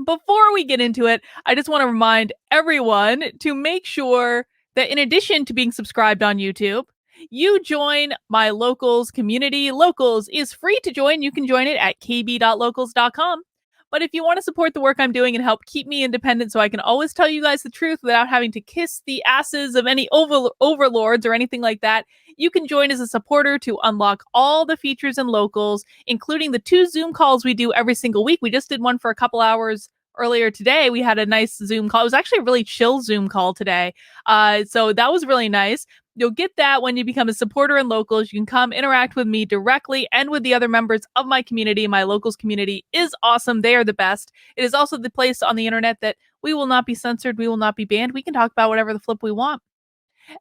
Before we get into it, I just want to remind everyone to make sure that in addition to being subscribed on YouTube, you join my Locals community. Locals is free to join. You can join it at kb.locals.com. But if you want to support the work I'm doing and help keep me independent so I can always tell you guys the truth without having to kiss the asses of any overlords or anything like that, you can join as a supporter to unlock all the features in Locals, including the 2 Zoom calls we do every single week. We just did one for a couple hours earlier today. We had a nice Zoom call. It was actually a really chill Zoom call today. So that was really nice. You'll get that when you become a supporter in Locals. You can come interact with me directly and with the other members of my community. My Locals community is awesome. They are the best. It is also the place on the internet that we will not be censored. We will not be banned. We can talk about whatever the flip we want.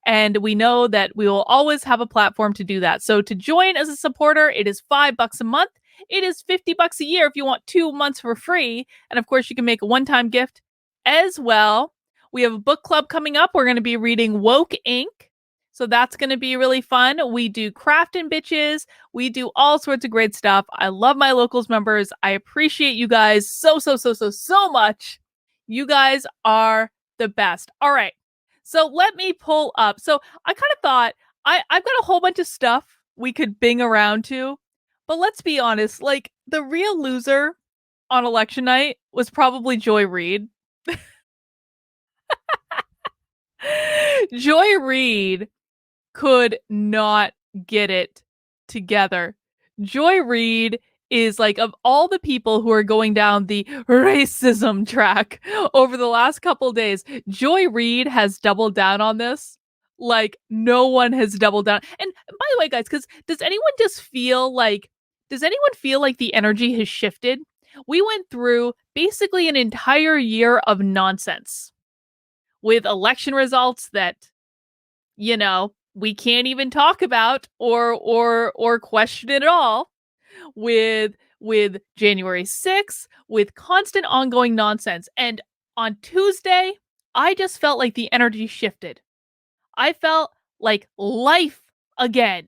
And we know that we will always have a platform to do that. So to join as a supporter, it is $5 a month. It is $50 a year if you want 2 months for free. And of course, you can make a one-time gift as well. We have a book club coming up. We're going to be reading Woke Inc. So that's going to be really fun. We do crafting bitches. We do all sorts of great stuff. I love my Locals members. I appreciate you guys so much. You guys are the best. All right. So let me pull up. So I kind of thought I've got a whole bunch of stuff we could bing around to, but let's be honest, like the real loser on election night was probably Joy Reid. Joy Reid could not get it together. Joy Reid is like, of all the people who are going down the racism track over the last couple days, Joy Reid has doubled down on this. Like no one has doubled down. And by the way, guys, because does anyone feel like the energy has shifted? We went through basically an entire year of nonsense with election results that, we can't even talk about or question it at all, with January 6th, with constant ongoing nonsense. And on Tuesday, I just felt like the energy shifted. I felt like life again.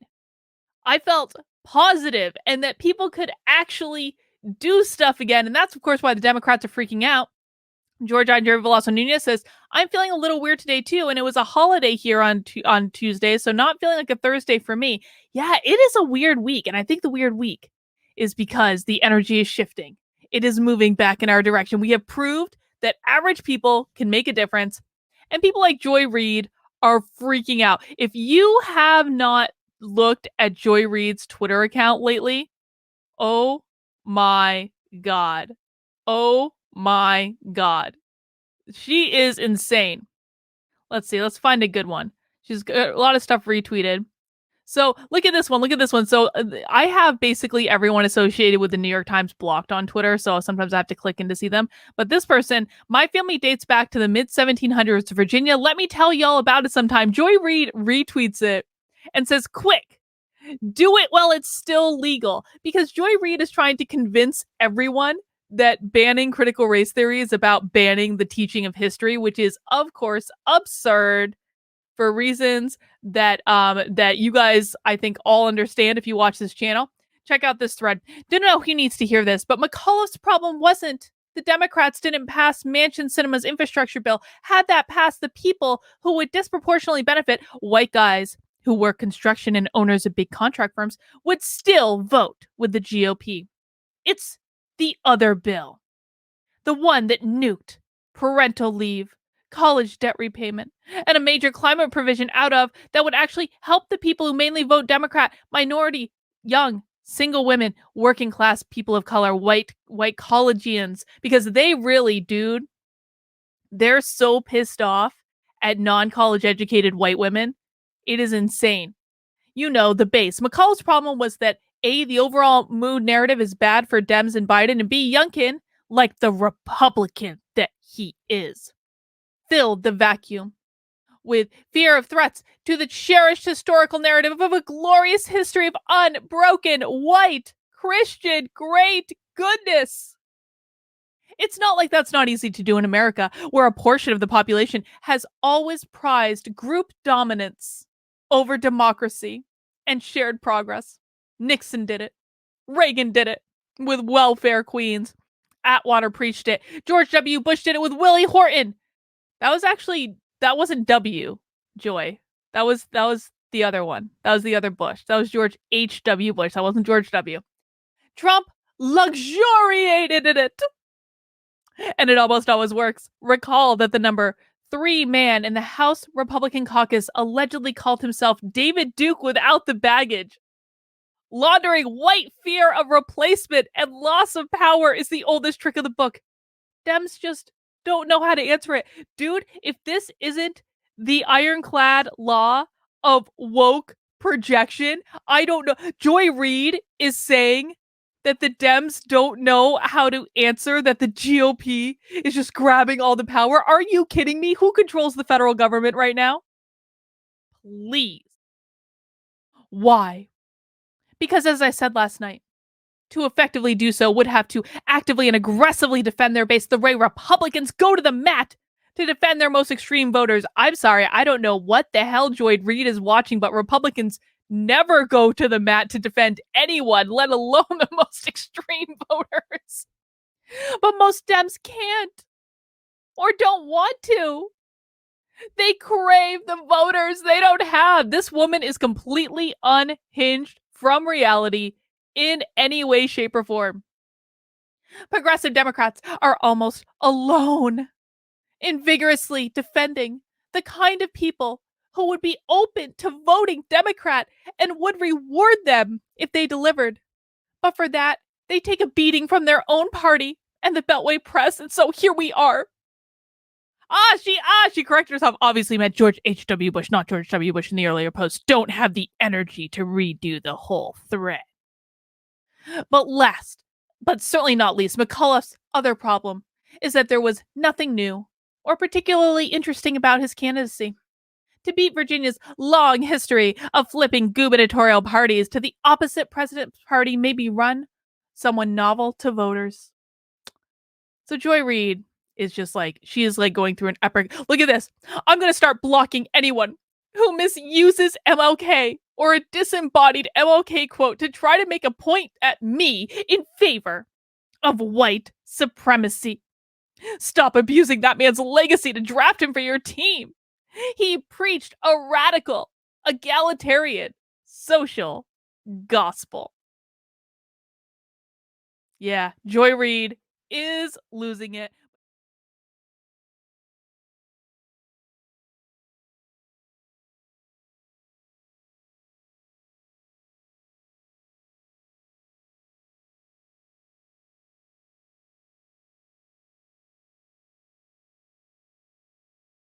I felt positive and that people could actually do stuff again. And that's, of course, why the Democrats are freaking out. George Andrew Velasco Nunez says, I'm feeling a little weird today too, and it was a holiday here on Tuesday, so not feeling like a Thursday for me. Yeah, it is a weird week, and I think the weird week is because the energy is shifting. It is moving back in our direction. We have proved that average people can make a difference, and people like Joy Reid are freaking out. If you have not looked at Joy Reid's Twitter account lately, oh my God. Oh my God. She is insane. Let's see. Let's find a good one. She's got a lot of stuff retweeted. So look at this one. Look at this one. So I have basically everyone associated with the New York Times blocked on Twitter. So sometimes I have to click in to see them. But this person, my family dates back to the mid 1700s to Virginia. Let me tell y'all about it sometime. Joy Reid retweets it and says, quick, do it while it's still legal. Because Joy Reid is trying to convince everyone that banning critical race theory is about banning the teaching of history, which is, of course, absurd for reasons that you guys, I think, all understand if you watch this channel. Check out this thread. Didn't know he needs to hear this, but McAuliffe's problem wasn't the Democrats didn't pass Manchin Cinema's infrastructure bill. Had that passed, the people who would disproportionately benefit, white guys who work construction and owners of big contract firms, would still vote with the GOP. It's the other bill. The one that nuked parental leave, college debt repayment, and a major climate provision out of that would actually help the people who mainly vote Democrat, minority, young, single women, working class people of color, white collegians, because they really, dude, they're so pissed off at non-college educated white women. It is insane. You know, the base. McCullough's problem was that A, the overall mood narrative is bad for Dems and Biden, and B, Youngkin, like the Republican that he is, filled the vacuum with fear of threats to the cherished historical narrative of a glorious history of unbroken white Christian great goodness. It's not like that's not easy to do in America, where a portion of the population has always prized group dominance over democracy and shared progress. Nixon did it. Reagan did it with welfare queens. Atwater preached it. George W. Bush did it with Willie Horton. That wasn't W, Joy. That was the other one. That was the other Bush. That was George H.W. Bush. That wasn't George W. Trump luxuriated in it. And it almost always works. Recall that the number 3 man in the House Republican caucus allegedly called himself David Duke without the baggage. Laundering white fear of replacement and loss of power is the oldest trick of the book. Dems just don't know how to answer it. Dude, if this isn't the ironclad law of woke projection, I don't know. Joy Reid is saying that the Dems don't know how to answer, that the GOP is just grabbing all the power. Are you kidding me? Who controls the federal government right now? Please. Why? Because as I said last night, to effectively do so would have to actively and aggressively defend their base the way Republicans go to the mat to defend their most extreme voters. I'm sorry, I don't know what the hell Joy Reid is watching, but Republicans never go to the mat to defend anyone, let alone the most extreme voters. But most Dems can't or don't want to. They crave the voters they don't have. This woman is completely unhinged from reality in any way, shape, or form. Progressive Democrats are almost alone in vigorously defending the kind of people who would be open to voting Democrat and would reward them if they delivered. But for that, they take a beating from their own party and the Beltway press, and so here we are. She corrected herself. Obviously meant George H.W. Bush, not George W. Bush in the earlier post. Don't have the energy to redo the whole thread. But last, but certainly not least, McAuliffe's other problem is that there was nothing new or particularly interesting about his candidacy. To beat Virginia's long history of flipping gubernatorial parties to the opposite president's party may be run someone novel to voters. So Joy Reid is just like, she is like going through an epic, look at this. I'm going to start blocking anyone who misuses MLK or a disembodied MLK quote to try to make a point at me in favor of white supremacy. Stop abusing that man's legacy to draft him for your team. He preached a radical, egalitarian, social gospel. Yeah, Joy Reid is losing it.